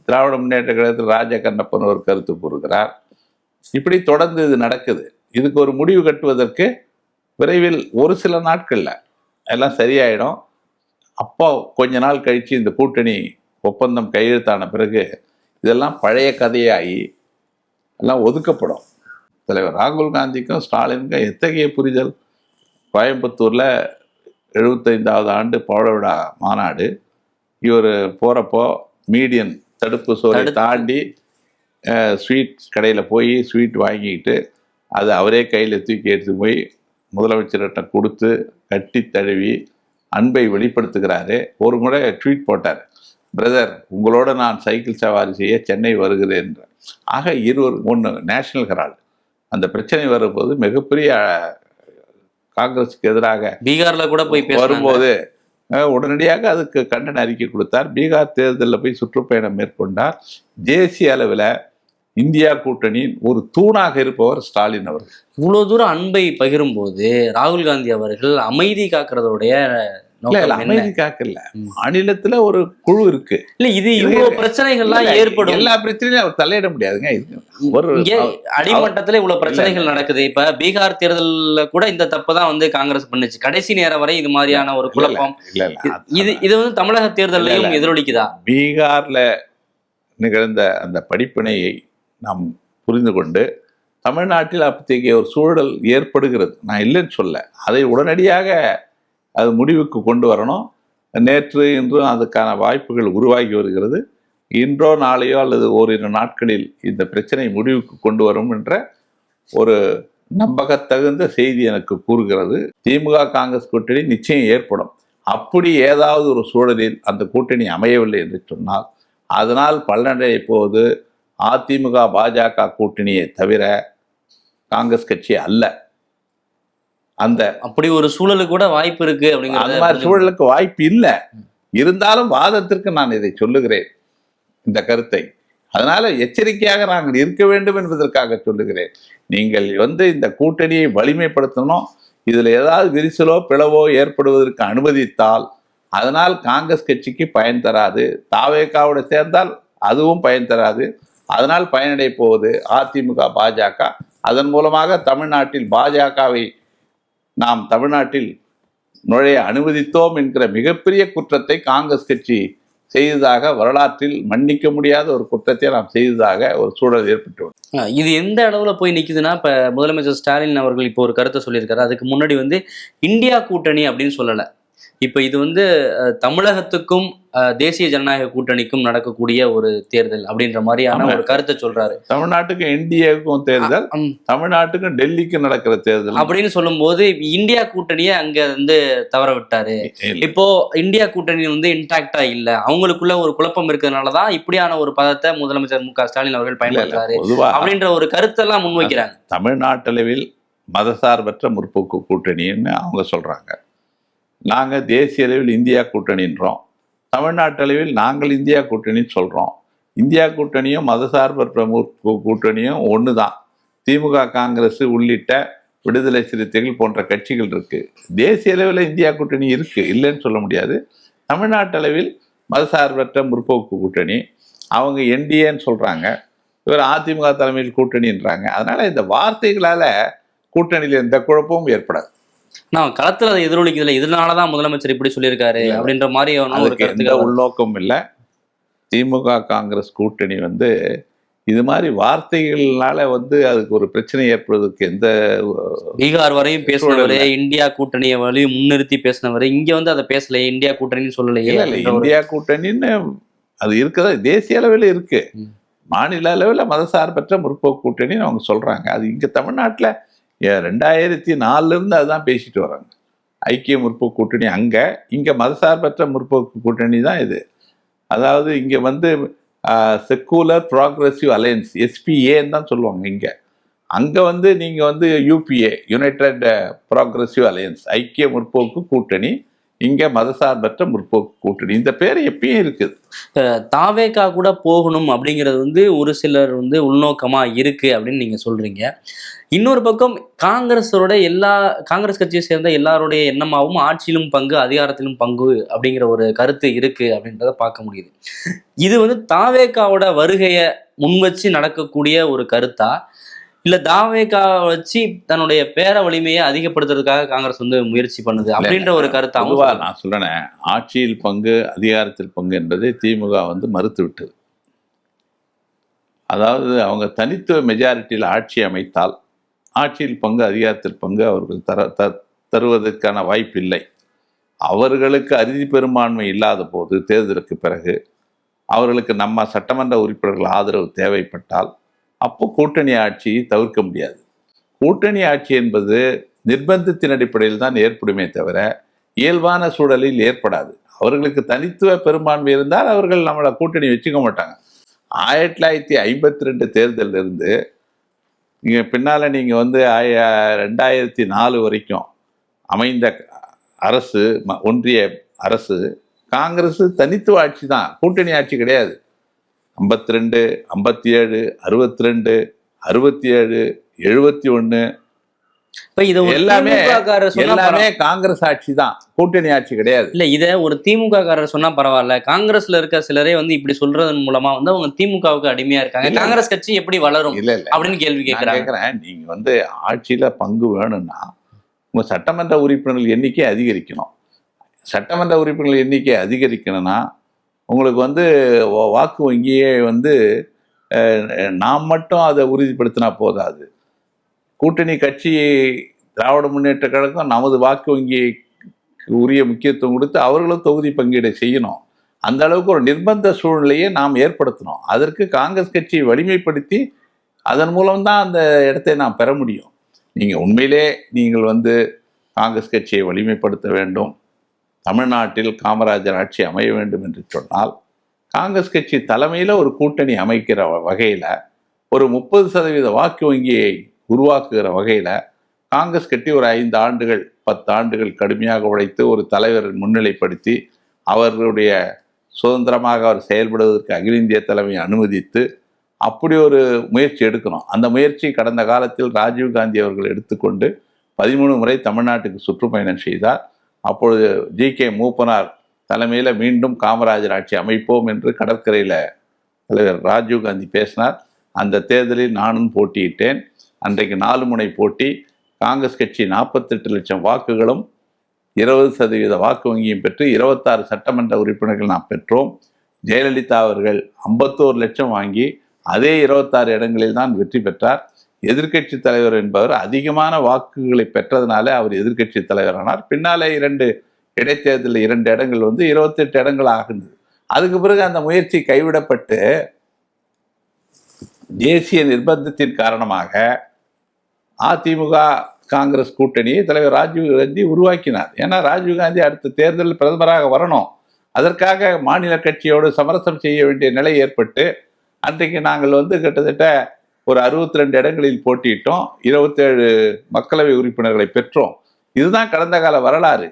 Speaker 1: திராவிட முன்னேற்ற கழகத்தில் ராஜகண்ணப்பன் ஒரு கருத்து கூறுகிறார். இப்படி தொடர்ந்து இது நடக்குது. இதுக்கு ஒரு முடிவு கட்டுவதற்கு விரைவில் ஒரு சில நாட்கள்ல எல்லாம் சரியாயிடும். அப்போ கொஞ்ச நாள் கழிச்சு இந்த கூட்டணி ஒப்பந்தம் கையெழுத்தான பிறகு இதெல்லாம் பழைய கதையாகி எல்லாம் ஒதுக்கப்படும். தலைவர் ராகுல் காந்திக்கும் ஸ்டாலினுக்கும் எத்தகைய புரிதல்! கோயம்புத்தூரில் 75வது ஆண்டு பவள விழா மாநாடு, இவர் போகிறப்போ மீடியன் தடுப்பு சோலை தாண்டி ஸ்வீட் கடையில் போய் ஸ்வீட் வாங்கிக்கிட்டு அதை அவரே கையில் தூக்கி எடுத்து போய் முதலமைச்சர்கிட்ட கொடுத்து கட்டி தழுவி அன்பை வெளிப்படுத்துகிறாரு. ஒரு முறை ட்வீட் போட்டார், பிரதர் உங்களோட நான் சைக்கிள் சவாரி செய்ய சென்னை வருகிறேன் என்ற. ஆக இருவர் ஒன்று நேஷனல் ஹெரால்டு அந்த பிரச்சனை வரும்போது மிகப்பெரிய காங்கிரஸுக்கு எதிராக
Speaker 2: பீகார்ல கூட போய்
Speaker 1: வரும்போது உடனடியாக அதுக்கு கண்டன அறிக்கை கொடுத்தார். பீகார் தேர்தலில் போய் சுற்றுப்பயணம் மேற்கொண்டார். தேசிய அளவில் இந்தியா கூட்டணியின் ஒரு தூணாக இருப்பவர் ஸ்டாலின் அவர்கள்.
Speaker 2: இவ்வளவு தூரம் அன்பை பகிரும் போது ராகுல் காந்தி அவர்கள் அமைதி காக்கிறதோடைய
Speaker 1: அமைதி காக்கல, மாநிலத்துல ஒரு குழு இருக்கு.
Speaker 2: இல்ல இது இவ்வளவு பிரச்சனைகள்லாம் ஏற்படும்,
Speaker 1: எல்லா பிரச்சனையும் அவர் தலையிட முடியாதுங்க. ஒரு
Speaker 2: அடிமட்டத்துல இவ்வளவு பிரச்சனைகள் நடக்குது. இப்ப பீகார் தேர்தலில் கூட இந்த தப்புதான் வந்து காங்கிரஸ் பண்ணுச்சு. கடைசி நேரம் வரை இது மாதிரியான ஒரு குழப்பம் இது வந்து தமிழக தேர்தலையும் எதிரொலிக்குதா?
Speaker 1: பீகார்ல நிகழ்ந்த அந்த படிப்பினையை நாம் புரிந்து கொண்டு தமிழ்நாட்டில் அத்தகைய ஒரு சூழல் ஏற்படுகிறது. நான் இல்லைன்னு சொல்ல, அதை உடனடியாக அது முடிவுக்கு கொண்டு வரணும். நேற்று இன்றும் அதுக்கான வாய்ப்புகள் உருவாகி வருகிறது. இன்றோ நாளையோ அல்லது ஓரிரு நாட்களில் இந்த பிரச்சனை முடிவுக்கு கொண்டு வரும் என்ற ஒரு நம்பகத்தகுந்த செய்தி எனக்கு கூறுகிறது. திமுக காங்கிரஸ் கூட்டணி நிச்சயம் ஏற்படும். அப்படி ஏதாவது ஒரு சூழலில் அந்த கூட்டணி அமையவில்லை என்று சொன்னால் அதனால் பலனடைய போவது அதிமுக பாஜக கூட்டணியை தவிர காங்கிரஸ் கட்சி அல்ல. அந்த
Speaker 2: அப்படி ஒரு சூழலுக்கு கூட வாய்ப்பு இருக்கு அப்படிங்கிற
Speaker 1: அந்த மாதிரி சூழலுக்கு வாய்ப்பு இல்லை. இருந்தாலும் வாதத்திற்கு நான் இதை சொல்லுகிறேன், இந்த கருத்தை. அதனால எச்சரிக்கையாக நாங்கள் இருக்க வேண்டும் என்பதற்காக சொல்லுகிறேன். நீங்கள் வந்து இந்த கூட்டணியை வலிமைப்படுத்தணும். இதில் ஏதாவது விரிசலோ பிளவோ ஏற்படுவதற்கு அனுமதித்தால் அதனால் காங்கிரஸ் கட்சிக்கு பயன் தராது. தாவேகாவோட சேர்ந்தால் அதுவும் பயன் தராது. அதனால் பயனடைய போவது அதிமுக பாஜக. அதன் மூலமாக தமிழ்நாட்டில் பாஜகவை நாம் தமிழ்நாட்டில் நுழைய அனுமதித்தோம் என்கிற மிகப்பெரிய குற்றத்தை காங்கிரஸ் கட்சி செய்ததாக, வரலாற்றில் மன்னிக்க முடியாத ஒரு குற்றத்தை நாம் செய்ததாக ஒரு சூழல் ஏற்பட்டு.
Speaker 2: இது எந்த அளவில் போய் நிற்குதுன்னா, இப்போ முதலமைச்சர் ஸ்டாலின் அவர்கள் இப்போ ஒரு கருத்தை சொல்லியிருக்காரு. அதுக்கு முன்னாடி வந்து இந்தியா கூட்டணி அப்படின்னு சொல்லலை. இப்போ இது வந்து தமிழகத்துக்கும் தேசிய ஜனநாயக கூட்டணிக்கும் நடக்கக்கூடிய ஒரு தேர்தல் அப்படின்ற மாதிரியான ஒரு கருத்தை சொல்றாரு.
Speaker 1: தமிழ்நாட்டுக்கும் என்டிஏக்கும் தேர்தல், தமிழ்நாட்டுக்கும் டெல்லிக்கும் நடக்கிற தேர்தல்
Speaker 2: அப்படின்னு சொல்லும் போது இந்தியா கூட்டணியை அங்க வந்து தவற விட்டாரு. இப்போ இந்தியா கூட்டணி வந்து இன்டாக்டா இல்ல, அவங்களுக்குள்ள ஒரு குழப்பம் இருக்கிறதுனாலதான் இப்படியான ஒரு பதத்தை முதலமைச்சர் மு க ஸ்டாலின் அவர்கள் பயன்படுத்துறாரு அப்படின்ற ஒரு கருத்தெல்லாம் முன்வைக்கிறாங்க.
Speaker 1: தமிழ்நாட்டளவில் மதசார்பற்ற முற்போக்கு கூட்டணின்னு அவங்க சொல்றாங்க. நாங்கள் தேசிய அளவில் இந்தியா கூட்டணின்றோம், தமிழ்நாட்டளவில் நாங்கள் இந்தியா கூட்டணின்னு சொல்கிறோம். இந்தியா கூட்டணியும் மதசார்பற்ற கூட்டணியும் ஒன்று தான். திமுக காங்கிரஸ் உள்ளிட்ட விடுதலை சிறுத்தைகள் போன்ற கட்சிகள் இருக்குது. தேசிய அளவில் இந்தியா கூட்டணி இருக்குது, இல்லைன்னு சொல்ல முடியாது. தமிழ்நாட்டளவில் மதசார்பற்ற முற்போக்கு கூட்டணி, அவங்க என்டிஏன்னு சொல்கிறாங்க, இவர் அதிமுக தலைமையில் கூட்டணின்றாங்க. அதனால் இந்த வார்த்தைகளால் கூட்டணியில் எந்த குழப்பமும் ஏற்படாது.
Speaker 2: நான் களத்தில் அதை எதிரொலிக்கல, இதனாலதான் முதலமைச்சர் இப்படி சொல்லியிருக்காரு அப்படின்ற மாதிரி
Speaker 1: எந்த உள்நோக்கம் இல்லை. திமுக காங்கிரஸ் கூட்டணி வந்து இது மாதிரி வார்த்தைகள்னால வந்து அதுக்கு ஒரு பிரச்சனை ஏற்படுவதற்கு எந்த
Speaker 2: பீகார் வரையும் பேசினவரு, இந்தியா கூட்டணியை வரையும் முன்னிறுத்தி பேசினவரு, இங்க வந்து அதை பேசலையே, இந்தியா கூட்டணின்னு சொல்லலையே.
Speaker 1: இல்லை இந்தியா கூட்டணின்னு அது இருக்குதா, தேசிய அளவில் இருக்கு, மாநில அளவில் மதசார்பற்ற முற்போக்கு கூட்டணின்னு அவங்க சொல்றாங்க. அது இங்க தமிழ்நாட்டில் 2004 இருந்து அதுதான் பேசிட்டு வராங்க. ஐக்கிய முற்போக்கு கூட்டணி அங்க, இங்க மதசார்பற்ற முற்போக்கு கூட்டணி தான் இது. அதாவது இங்க வந்து செக்குலர் ப்ராக்ரெசிவ் அலையன்ஸ், எஸ்பிஏன்னு தான் சொல்லுவாங்க இங்க. அங்க வந்து நீங்க வந்து யூபிஏ, யுனைடெட் ப்ராக்ரெசிவ் அலையன்ஸ், ஐக்கிய முற்போக்கு கூட்டணி, இங்க மதசார்பற்ற முற்போக்கு கூட்டணி. இந்த பேர் எப்பயும் இருக்குது.
Speaker 2: தாவேகா கூட போகணும் அப்படிங்கிறது வந்து ஒரு சிலர் வந்து உள்நோக்கமா இருக்கு அப்படின்னு நீங்க சொல்றீங்க. இன்னொரு பக்கம் காங்கிரஸ் கட்சியை சேர்ந்த எல்லாருடைய எண்ணமாகவும் ஆட்சியிலும் பங்கு, அதிகாரத்திலும் பங்கு அப்படிங்கிற ஒரு கருத்து இருக்கு அப்படின்றத பார்க்க முடியுது. இது வந்து தாவேகாவோட வருகையை முன் வச்சு நடக்கக்கூடிய ஒரு கருத்தா, இல்ல தாவேகா வச்சு தன்னுடைய பேர வலிமையை அதிகப்படுத்துறதுக்காக காங்கிரஸ் வந்து முயற்சி பண்ணுது அப்படின்ற ஒரு கருத்தாவும்
Speaker 1: நான் சொல்றேன். ஆட்சியில் பங்கு, அதிகாரத்தில் பங்கு என்பதை திமுக வந்து மறுத்து விட்டது. அதாவது அவங்க தனித்துவ மெஜாரிட்டியில் ஆட்சி அமைத்தால் ஆட்சியில் பங்கு, அதிகாரத்தில் பங்கு அவர்கள் தருவதற்கான வாய்ப்பு இல்லை. அவர்களுக்கு அறுதி பெரும்பான்மை இல்லாத போது, தேர்தலுக்கு பிறகு அவர்களுக்கு நம்ம சட்டமன்ற உறுப்பினர்கள் ஆதரவு தேவைப்பட்டால் அப்போ கூட்டணி ஆட்சியை தவிர்க்க முடியாது. கூட்டணி ஆட்சி என்பது நிர்பந்தத்தின் அடிப்படையில் தான் ஏற்படுமே தவிர இயல்பான சூழலில் ஏற்படாது. அவர்களுக்கு தனித்துவ பெரும்பான்மை இருந்தால் அவர்கள் நம்மளை கூட்டணி வச்சுக்க மாட்டாங்க. 1952 தேர்தலில் இருந்து இங்கே பின்னால் நீங்கள் வந்து 2004 வரைக்கும் அமைந்த அரசு, ஒன்றிய அரசு, காங்கிரஸ் தனித்துவ ஆட்சி தான், கூட்டணி ஆட்சி கிடையாது. 52, 57, 62, 67, 71 எல்லாமே காங்கிரஸ் ஆட்சி தான், கூட்டணி ஆட்சி கிடையாது.
Speaker 2: இல்ல இதை ஒரு திமுக காரர் சொன்னா பரவாயில்ல, காங்கிரஸ்ல இருக்க சிலரே வந்து இப்படி சொல்றதன் மூலமா வந்து அவங்க திமுகவுக்கு அடிமையா இருக்காங்க, காங்கிரஸ் கட்சி எப்படி வளரும் அப்படின்னு கேள்வி கேட்கிறேன்.
Speaker 1: நீங்க வந்து ஆட்சியில பங்கு வேணும்னா உங்க சட்டமன்ற உறுப்பினர்கள் எண்ணிக்கை அதிகரிக்கணும். சட்டமன்ற உறுப்பினர்கள் எண்ணிக்கை அதிகரிக்கணும்னா உங்களுக்கு வந்து வாக்கு வங்கியே வந்து நாம் மட்டும் அதை உறுதிப்படுத்தினா போதாது. கூட்டணி கட்சி திராவிட முன்னேற்ற கழகம் நமது வாக்கு வங்கியை உரிய முக்கியத்துவம் கொடுத்து அவர்களும் தொகுதி பங்கீடு செய்யணும். அந்த அளவுக்கு ஒரு நிர்பந்த சூழ்நிலையை நாம் ஏற்படுத்தணும். அதற்கு காங்கிரஸ் கட்சியை வலிமைப்படுத்தி அதன் மூலம்தான் அந்த இடத்தை நாம் பெற முடியும். நீங்கள் உண்மையிலே நீங்கள் வந்து காங்கிரஸ் கட்சியை வலிமைப்படுத்த வேண்டும், தமிழ்நாட்டில் காமராஜர் ஆட்சி அமைய வேண்டும் என்று சொன்னால் காங்கிரஸ் கட்சி தலைமையில் ஒரு கூட்டணி அமைக்கிற வகையில், ஒரு 30% வாக்கு வங்கியை உருவாக்குகிற வகையில் காங்கிரஸ் கட்சி ஒரு 5 ஆண்டுகள் 10 ஆண்டுகள் கடுமையாக உழைத்து ஒரு தலைவர் முன்னிலைப்படுத்தி அவர்களுடைய சுதந்திரமாக அவர் செயல்படுவதற்கு அகில இந்திய தலைமை அனுமதித்து அப்படி ஒரு முயற்சி எடுக்கணும். அந்த முயற்சி கடந்த காலத்தில் ராஜீவ்காந்தி அவர்கள் எடுத்துக்கொண்டு 13 முறை தமிழ்நாட்டுக்கு சுற்றுப்பயணம் செய்தார். அப்பொழுது ஜி.கே. மூப்பனார் தலைமையில் மீண்டும் காமராஜர் ஆட்சி அமைப்போம் என்று கடற்கரையில் தலைவர் ராஜீவ்காந்தி பேசினார். அந்த தேர்தலில் நானும் போட்டியிட்டேன். அன்றைக்கு 4 முனை போட்டி. காங்கிரஸ் கட்சி 48 லட்சம் வாக்குகளும் 20% வாக்கு வங்கியும் பெற்று 26 சட்டமன்ற உறுப்பினர்கள் நாம் பெற்றோம். ஜெயலலிதா அவர்கள் 51 லட்சம் வாங்கி அதே 26 இடங்களில் தான் வெற்றி பெற்றார். எதிர்கட்சி தலைவர் என்பவர் அதிகமான வாக்குகளை பெற்றதுனால அவர் எதிர்கட்சி தலைவரானார். பின்னாலே 2 இடைத்தேர்தலில் 2 இடங்கள் வந்து 28 இடங்கள் ஆகுது. அதுக்கு பிறகு அந்த முயற்சி கைவிடப்பட்டு தேசிய நிர்பந்தத்தின் காரணமாக அதிமுக காங்கிரஸ் கூட்டணியை தலைவர் ராஜீவ்காந்தி உருவாக்கினார். ஏன்னா ராஜீவ்காந்தி அடுத்த தேர்தலில் பிரதமராக வரணும், அதற்காக மாநில கட்சியோடு சமரசம் செய்ய வேண்டிய நிலை ஏற்பட்டு அன்றைக்கு நாங்கள் வந்து கிட்டத்தட்ட ஒரு 62 இடங்களில் போட்டியிட்டோம், 27 மக்களவை உறுப்பினர்களை பெற்றோம். இதுதான் கடந்த கால வரலாறு.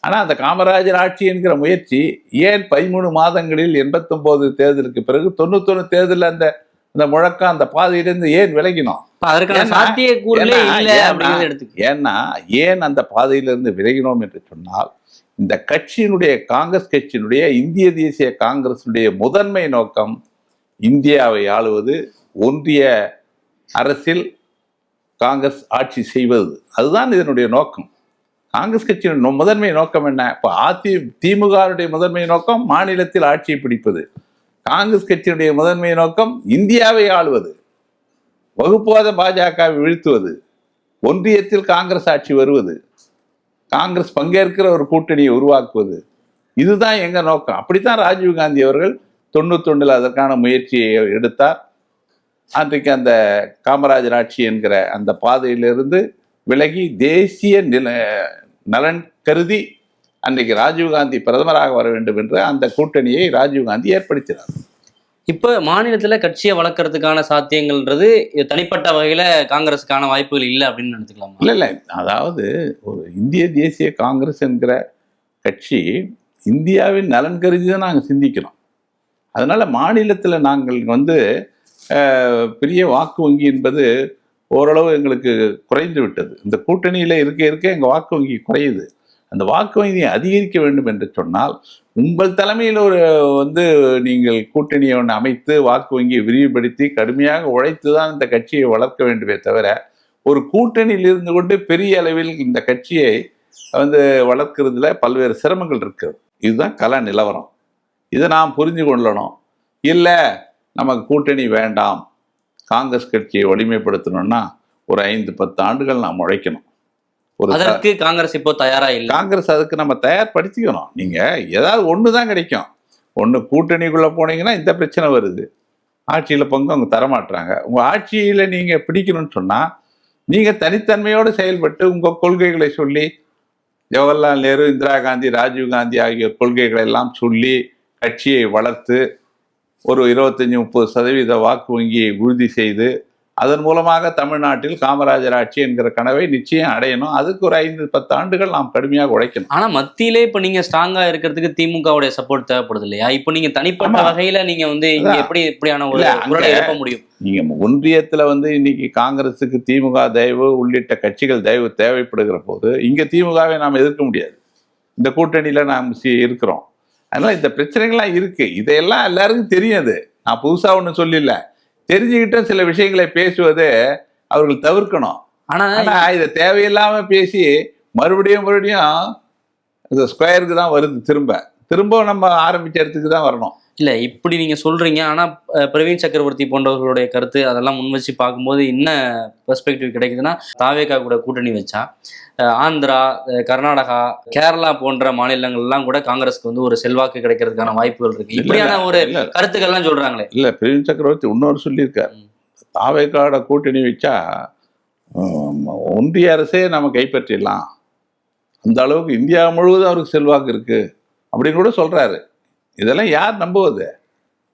Speaker 1: ஆனால் அந்த காமராஜர் ஆட்சி என்கிற முயற்சி ஏன் 13 மாதங்களில் 89 தேர்தலுக்கு பிறகு 91 தேர்தலில் அந்த முழக்கம் அந்த பாதையிலிருந்து ஏன் விலகினோம்? ஏன்னா ஏன் அந்த பாதையிலிருந்து விலகினோம் என்று சொன்னால், இந்த கட்சியினுடைய காங்கிரஸ் கட்சியினுடைய இந்திய தேசிய காங்கிரசினுடைய முதன்மை நோக்கம் இந்தியாவை ஆளுவது, ஒன்றிய அரசில் காங்கிரஸ் ஆட்சி செய்வது. அதுதான் இதனுடைய நோக்கம். காங்கிரஸ் கட்சியின் முதன்மை நோக்கம் என்ன? இப்போ திமுகவுடைய முதன்மை நோக்கம் மாநிலத்தில் ஆட்சியை பிடிப்பது. காங்கிரஸ் கட்சியினுடைய முதன்மை நோக்கம் இந்தியாவை ஆளுவது, வகுப்புவாத பாஜகவை வீழ்த்துவது, ஒன்றியத்தில் காங்கிரஸ் ஆட்சி வருவது, காங்கிரஸ் பங்கேற்கிற ஒரு கூட்டணியை உருவாக்குவது. இதுதான் எங்க நோக்கம். அப்படித்தான் ராஜீவ்காந்தி அவர்கள் 91 அதற்கான முயற்சியை எடுத்தார். அன்றைக்கு அந்த காமராஜர் ஆட்சி என்கிற அந்த பாதையிலிருந்து விலகி தேசிய நலன் கருதி அன்றைக்கு ராஜீவ்காந்தி பிரதமராக வர வேண்டும் என்று அந்த கூட்டணியை ராஜீவ்காந்தி ஏற்படுத்தினார்.
Speaker 2: இப்போ மாநிலத்தில் கட்சியை வளர்க்கறதுக்கான சாத்தியங்கள்ன்றது தனிப்பட்ட வகையில் காங்கிரஸுக்கான வாய்ப்புகள் இல்லை அப்படின்னு நினைச்சுக்கலாமா?
Speaker 1: இல்லை, அதாவது ஒரு இந்திய தேசிய காங்கிரஸ் என்கிற கட்சி இந்தியாவின் நலன் கருதி தான் நாங்கள் சிந்திக்கிறோம். அதனால மாநிலத்தில் நாங்கள் பெரிய வாக்கு வங்கி என்பது ஓரளவு எங்களுக்கு குறைந்து விட்டது. இந்த கூட்டணியில் இருக்க எங்கள் வாக்கு வங்கி குறையுது. அந்த வாக்கு வங்கியை அதிகரிக்க வேண்டும் என்று சொன்னால் உங்கள் தலைமையில் நீங்கள் கூட்டணியை ஒன்று அமைத்து வாக்கு வங்கியை விரிவுபடுத்தி கடுமையாக உழைத்து தான் இந்த கட்சியை வளர்க்க வேண்டுமே தவிர, ஒரு கூட்டணியில் இருந்து கொண்டு பெரிய அளவில் இந்த கட்சியை வளர்க்கறதுல பல்வேறு சிரமங்கள் இருக்கிறது. இதுதான் கள நிலவரம். இதை நாம் புரிஞ்சு கொள்ளணும். இல்லை நமக்கு கூட்டணி வேண்டாம், காங்கிரஸ் கட்சியை வலிமைப்படுத்தணும்னா ஒரு 5-10 ஆண்டுகள் நாம் உழைக்கணும்.
Speaker 2: அதற்கு காங்கிரஸ் இப்போ தயாரா இல்லை.
Speaker 1: காங்கிரஸ் அதுக்கு நம்ம தயார்படுத்திக்கணும். நீங்க ஏதாவது ஒன்று தான் கிடைக்கும். ஒன்று கூட்டணிக்குள்ள போனீங்கன்னா இந்த பிரச்சனை வருது, ஆட்சியில் பங்கு அவங்க தரமாட்டுறாங்க. உங்க ஆட்சியில நீங்க பிடிக்கணும்னு சொன்னா நீங்க தனித்தன்மையோடு செயல்பட்டு உங்க கொள்கைகளை சொல்லி, ஜவஹர்லால் நேரு, இந்திரா காந்தி, ராஜீவ்காந்தி ஆகிய கொள்கைகளை எல்லாம் சொல்லி கட்சியை வளர்த்து ஒரு 25-30% வாக்கு வங்கியை உறுதி செய்து அதன் மூலமாக தமிழ்நாட்டில் காமராஜர் ஆட்சி என்கிற கனவை நிச்சயம் அடையணும். அதுக்கு ஒரு 5-10 ஆண்டுகள் நாம் கடுமையாக உழைக்கணும்.
Speaker 2: ஆனா மத்தியிலே இப்ப நீங்க ஸ்ட்ராங்கா இருக்கிறதுக்கு திமுகவுடைய சப்போர்ட் தேவைப்படுது இல்லையா? இப்போ நீங்க தனிப்பட்ட வகையில நீங்க இங்க எப்படி இப்படியான ஒரு எழுப்ப முடியும்? நீங்க
Speaker 1: ஒன்றியத்துல இன்னைக்கு காங்கிரஸுக்கு திமுக தயவு உள்ளிட்ட கட்சிகள் தயவு தேவைப்படுகிற போது இங்க திமுகவை நாம் எதிர்க்க முடியாது. இந்த கூட்டணியில நாம் இருக்கிறோம். அதனால இந்த பிரச்சனைகள்லாம் இருக்கு. இதையெல்லாம் எல்லாருக்கும் தெரியாது. நான் புதுசா ஒண்ணு சொல்லல. தெரிஞ்சுக்கிட்டும் சில விஷயங்களை பேசுவதை அவர்கள் தவிர்க்கணும். ஆனா இதை தேவையில்லாம பேசி மறுபடியும் இந்த ஸ்கொயருக்கு தான் வருது. திரும்ப நம்ம ஆரம்பிச்ச இடத்துக்கு தான் வரணும்.
Speaker 2: இல்ல இப்படி நீங்க சொல்றீங்க. ஆனா பிரவீன் சக்கரவர்த்தி போன்றவர்களுடைய கருத்து அதெல்லாம் முன் வச்சு பார்க்கும்போது என்ன பெர்ஸ்பெக்டிவ் கிடைக்குதுன்னா, தாவேகா கூட கூட்டணி வச்சா ஆந்திரா, கர்நாடகா, கேரளா போன்ற மாநிலங்கள்லாம் கூட காங்கிரஸ்க்கு ஒரு செல்வாக்கு கிடைக்கிறதுக்கான வாய்ப்புகள் இருக்கு. இப்படியான ஒரு கருத்துக்கள்லாம் சொல்றாங்களே.
Speaker 1: இல்ல, பிரவீன் சக்கரவர்த்தி இன்னொரு சொல்லியிருக்காரு. தாவேகாவோட கூட்டணி வச்சா ஒன்றிய அரசே நம்ம கைப்பற்றிடலாம், அந்த அளவுக்கு இந்தியா முழுவதும் அவருக்கு செல்வாக்கு இருக்கு அப்படின்னு கூட சொல்றாரு. இதெல்லாம் யார் நம்புவது?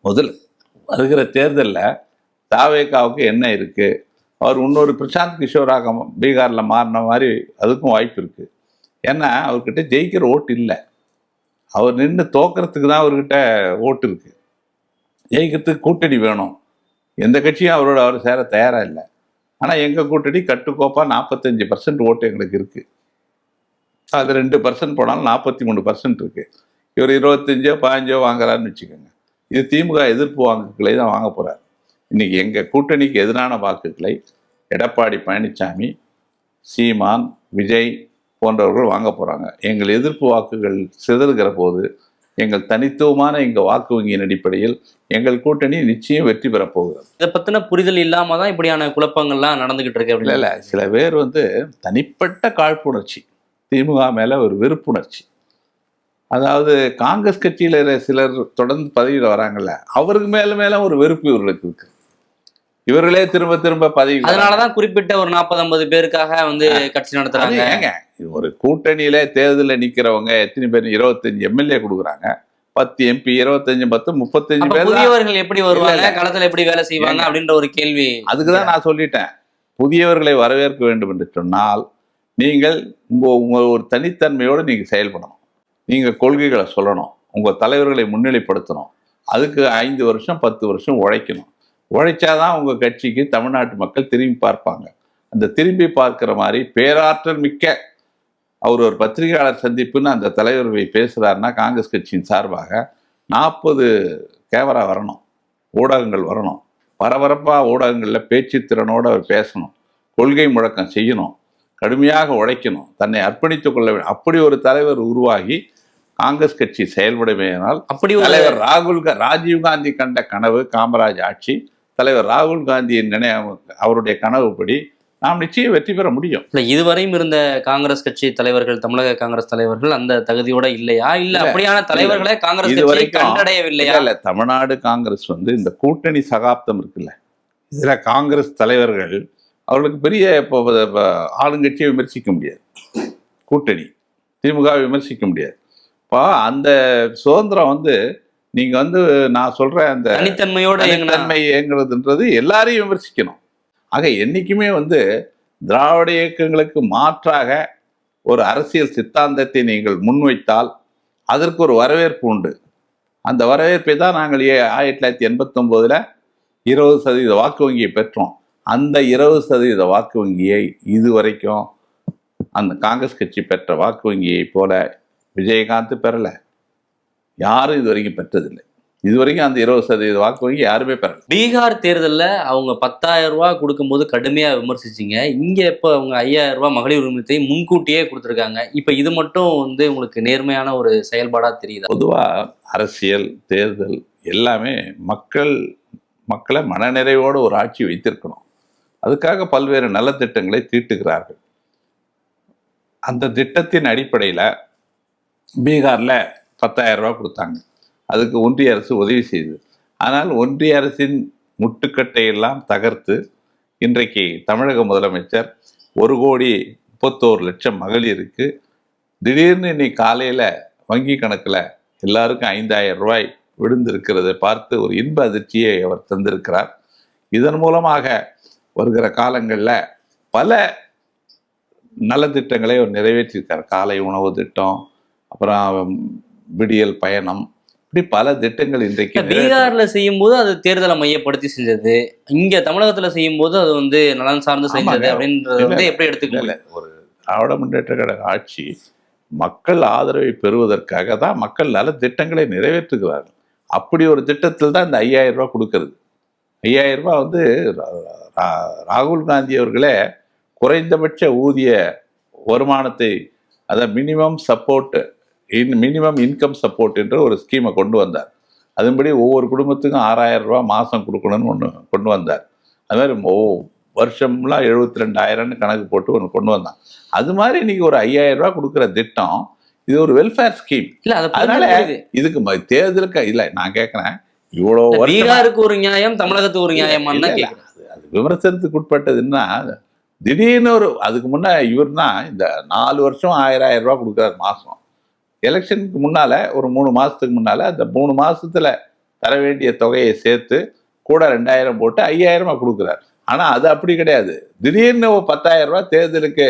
Speaker 1: முதல் வருகிற தேர்தலில் தாவேகாவுக்கு என்ன இருக்கு? அவர் இன்னொரு பிரசாந்த் கிஷோராக பீகாரில் மாறின மாதிரி அதுக்கும் வாய்ப்பு இருக்கு. ஏன்னா அவர்கிட்ட ஜெயிக்கிற ஓட்டு இல்லை. அவர் நின்று தோக்கிறதுக்கு தான் அவர்கிட்ட ஓட்டு இருக்கு. ஜெயிக்கிறதுக்கு கூட்டணி வேணும். எந்த கட்சியும் அவர் சேர தயாராக இல்லை. ஆனால் எங்கள் கூட்டணி கட்டுக்கோப்பாக 45% ஓட்டு எங்களுக்கு இருக்கு. அது 2% போனாலும் 43% இருக்கு. இவர் 25-15 வாங்குறாருன்னு வச்சுக்கோங்க. இது திமுக எதிர்ப்பு வாக்குகளை தான் வாங்க போறாரு. இன்னைக்கு எங்க கூட்டணிக்கு எதிரான வாக்குகளை எடப்பாடி பழனிசாமி, சீமான், விஜய் போன்றவர்கள் வாங்க போறாங்க. எங்கள் எதிர்ப்பு வாக்குகள் சிதறுகிற போது எங்கள் தனித்துவமான எங்கள் வாக்கு வங்கியின் அடிப்படையில் எங்கள் கூட்டணி நிச்சயம் வெற்றி பெறப் போகிறது.
Speaker 2: இதை பத்தின புரிதல் இல்லாம தான் இப்படியான குழப்பங்கள்லாம் நடந்துகிட்டு இருக்கு.
Speaker 1: இல்ல, சில பேர் தனிப்பட்ட காழ்ப்புணர்ச்சி, திமுக மேல ஒரு வெறுப்புணர்ச்சி. அதாவது காங்கிரஸ் கட்சியில சிலர் தொடர்ந்து பதவியில் வராங்கல்ல, அவருக்கு மேல ஒரு வெறுப்பு இவர்களுக்கு இருக்கு. இவர்களே திரும்ப பதவி,
Speaker 2: அதனாலதான் குறிப்பிட்ட ஒரு 40-50 பேருக்காக கட்சி நடத்துறாங்க.
Speaker 1: ஒரு கூட்டணியில தேர்தலில் நிக்கிறவங்க எத்தனை பேர்? 25 எம்எல்ஏ கொடுக்குறாங்க, 10 எம்பி, 25, 35 பேர்.
Speaker 2: புதியவர்கள் எப்படி வருவாங்க, களத்துல எப்படி வேலை செய்வாங்க அப்படின்ற ஒரு கேள்வி.
Speaker 1: அதுக்குதான் நான் சொல்லிட்டேன், புதியவர்களை வரவேற்க வேண்டும் என்று சொன்னால் நீங்கள் உங்க ஒரு தனித்தன்மையோடு நீங்க செயல்படணும். நீங்கள் கொள்கைகளை சொல்லணும், உங்கள் தலைவர்களை முன்னிலைப்படுத்தணும். அதுக்கு 5 வருஷம் 10 வருஷம் உழைக்கணும். உழைச்சாதான் உங்கள் கட்சிக்கு தமிழ்நாட்டு மக்கள் திரும்பி பார்ப்பாங்க. அந்த திரும்பி பார்க்குற மாதிரி பேராற்றல் மிக்க அவர் ஒரு பத்திரிகையாளர் சந்திப்புன்னு அந்த தலைவர் பேசுகிறாருன்னா காங்கிரஸ் கட்சியின் சார்பாக 40 கேமரா வரணும், ஊடகங்கள் வரணும். பரபரப்பாக ஊடகங்களில் பேச்சு திறனோடு அவர் பேசணும், கொள்கை முழக்கம் செய்யணும், கடுமையாக உழைக்கணும், தன்னை அர்ப்பணித்துக் கொள்ள வேண்டும். அப்படி ஒரு தலைவர் உருவாகி காங்கிரஸ் கட்சி செயல்படுமையானால்
Speaker 2: அப்படி ஒரு
Speaker 1: தலைவர் ராஜீவ் காந்தி கண்ட கனவு காமராஜ் ஆட்சி, தலைவர் ராகுல் காந்தியின் அவருடைய கனவுப்படி நாம் நிச்சயம் வெற்றி பெற முடியும்.
Speaker 2: இல்ல இதுவரையும் இருந்த காங்கிரஸ் கட்சி தலைவர்கள், தமிழக காங்கிரஸ் தலைவர்கள் அந்த தகுதியோட இல்லையா, இல்ல அப்படியான தலைவர்களை காங்கிரஸ் கட்சி கண்டடையவில்லையா?
Speaker 1: இல்ல, தமிழ்நாடு காங்கிரஸ் இந்த கூட்டணி சகாப்தம் இருக்குல்ல, இதுல காங்கிரஸ் தலைவர்கள் அவர்களுக்கு பெரிய ஆளுங்கட்சியை விமர்சிக்க முடியாது, கூட்டணி திமுக விமர்சிக்க முடியாது. இப்போ அந்த சுதந்திரம் நீங்க நான் சொல்றேன் அந்த தனித்தன்மை இயங்குறதுன்றது எல்லாரையும் விமர்சிக்கணும். ஆக என்னைக்குமே திராவிட இயக்கங்களுக்கு மாற்றாக ஒரு அரசியல் சித்தாந்தத்தை நீங்கள் முன்வைத்தால் அதற்கு ஒரு வரவேற்பு உண்டு. அந்த வரவேற்பை தான் நாங்கள் 1989 20% வாக்கு வங்கியை பெற்றோம். அந்த 20% வாக்கு வங்கியை இதுவரைக்கும் அந்த காங்கிரஸ் கட்சி பெற்ற வாக்கு வங்கியை போல விஜயகாந்த் பெறல, யாரும் இதுவரைக்கும் பெற்றதில்லை. இதுவரைக்கும் அந்த 20% வாக்கு வங்கி யாருமே பெறல.
Speaker 2: பீகார் தேர்தலில் அவங்க 10,000 ரூபாய் கொடுக்கும்போது கடுமையாக விமர்சிச்சிங்க. இங்கே இப்போ அவங்க 5,000 ரூபாய் மகளிர் உரிமையை முன்கூட்டியே கொடுத்துருக்காங்க. இப்போ இது மட்டும் உங்களுக்கு நேர்மையான ஒரு செயல்பாடாக தெரியுது?
Speaker 1: பொதுவாக அரசியல் தேர்தல் எல்லாமே மக்களை மனநிறைவோடு ஒரு ஆட்சி வைத்திருக்கணும். அதுக்காக பல்வேறு நலத்திட்டங்களை தீட்டுகிறார்கள். அந்த திட்டத்தின் அடிப்படையில் பீகாரில் 10,000 ரூபாய் கொடுத்தாங்க. அதுக்கு ஒன்றிய அரசு உதவி செய்தது. ஆனால் ஒன்றிய அரசின் முட்டுக்கட்டையெல்லாம் தகர்த்து இன்றைக்கு தமிழக முதலமைச்சர் 1,31,00,000 மகளிருக்கு திடீர்னு இன்னைக்கு காலையில் வங்கி கணக்கில் எல்லாருக்கும் 5,000 ரூபாய் விழுந்திருக்கிறதை பார்த்து ஒரு இன்ப அதிர்ச்சியை அவர் தந்திருக்கிறார். இதன் மூலமாக வருகிற காலங்களில் பல நலத்திட்டங்களை அவர் நிறைவேற்றியிருக்கார். காலை உணவு திட்டம், அப்புறம் விடியல் பயணம், இப்படி பல திட்டங்கள் இன்றைக்கு
Speaker 2: பீகார்ல செய்யும் போது அது தேர்தலை மையப்படுத்தி செஞ்சது, இங்க தமிழகத்துல செய்யும் போது அது நலன் சார்ந்து செஞ்சது அப்படின்றது எப்படி எடுத்துக்கல?
Speaker 1: ஒரு திராவிட முன்னேற்ற கழக ஆட்சி மக்கள் ஆதரவை பெறுவதற்காக தான் மக்கள் நல திட்டங்களை நிறைவேற்றுகிறார்கள். அப்படி ஒரு திட்டத்தில் தான் இந்த 5,000 ரூபாய் கொடுக்கறது. 5,000 ரூபாய் ராகுல் காந்தி அவர்களே குறைந்தபட்ச ஊதிய வருமானத்தை, அதாவது மினிமம் இன்கம் சப்போர்ட் என்ற ஒரு ஸ்கீமை கொண்டு வந்தார். அதன்படி ஒவ்வொரு குடும்பத்துக்கும் 6,000 ரூபாய் மாதம் கொடுக்கணும்னு ஒன்று கொண்டு வந்தார். அது மாதிரி வருஷம்லாம் 72,000 கணக்கு போட்டு ஒன்று கொண்டு வந்தான். அது மாதிரி இன்னைக்கு ஒரு 5,000 ரூபாய் கொடுக்குற திட்டம், இது ஒரு வெல்ஃபேர் ஸ்கீம். அதனால இதுக்கு தேர்தலுக்கு இல்லை, நான் கேட்குறேன், இவ்வளோ
Speaker 2: பீகாருக்கு ஒரு நியாயம், தமிழகத்துக்கு ஒரு நியாயம்,
Speaker 1: அது விமர்சனத்துக்கு உட்பட்டதுன்னா திடீர்னு அதுக்கு முன்னே இவர்னா இந்த 4 வருஷம் 1,000 ரூபாய் கொடுக்குறாரு மாதம். எலெக்ஷனுக்கு முன்னால் ஒரு 3 மாதத்துக்கு முன்னால் அந்த 3 மாதத்தில் தர வேண்டிய தொகையை சேர்த்து கூட 2,000 போட்டு 5,000 கொடுக்குறாரு. ஆனால் அது அப்படி கிடையாது. திடீர்னு 10,000 ரூபாய் தேர்தலுக்கு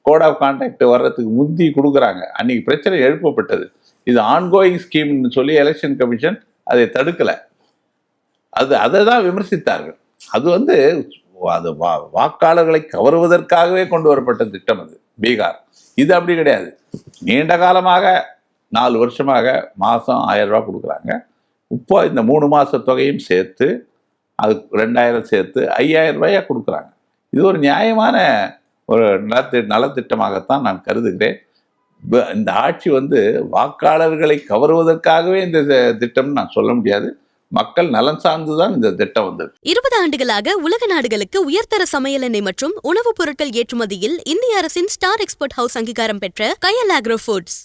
Speaker 1: கோட் ஆஃப் கான்டாக்ட் வர்றதுக்கு முந்தி கொடுக்குறாங்க. அன்னைக்கு பிரச்சனை எழுப்பப்பட்டது. இது ஆன்கோயிங் ஸ்கீம்னு சொல்லி எலெக்ஷன் கமிஷன் அதை தடுக்கலை. அதை தான் விமர்சித்தார்கள். அது வாக்காளர்களை கவருவதற்காகவே கொண்டு வரப்பட்ட திட்டம் அது பீகார். இது அப்படி கிடையாது. நீண்ட காலமாக 4 வருஷமாக மாதம் 1,000 ரூபாய் கொடுக்குறாங்க. இப்போ இந்த 3 மாத தொகையும் சேர்த்து அதுக்கு 2,000 சேர்த்து 5,000 ரூபாயா கொடுக்குறாங்க. இது ஒரு நியாயமான ஒரு நலத்திட்டமாகத்தான் நான் கருதுகிறேன். இந்த ஆட்சி வாக்காளர்களை கவருவதற்காகவே இந்த திட்டம்னு நான் சொல்ல முடியாது. மக்கள் நலன் சார்ந்துதான் இந்த திட்டம் வந்தது.
Speaker 3: 20 ஆண்டுகளாக உலக நாடுகளுக்கு உயர்தர சமையல் எண்ணெய் மற்றும் உணவுப் பொருட்கள் ஏற்றுமதியில் இந்திய அரசின் ஸ்டார் எக்ஸ்போர்ட் ஹவுஸ் அங்கீகாரம் பெற்ற கயல் ஆக்ரோ ஃபுட்ஸ்.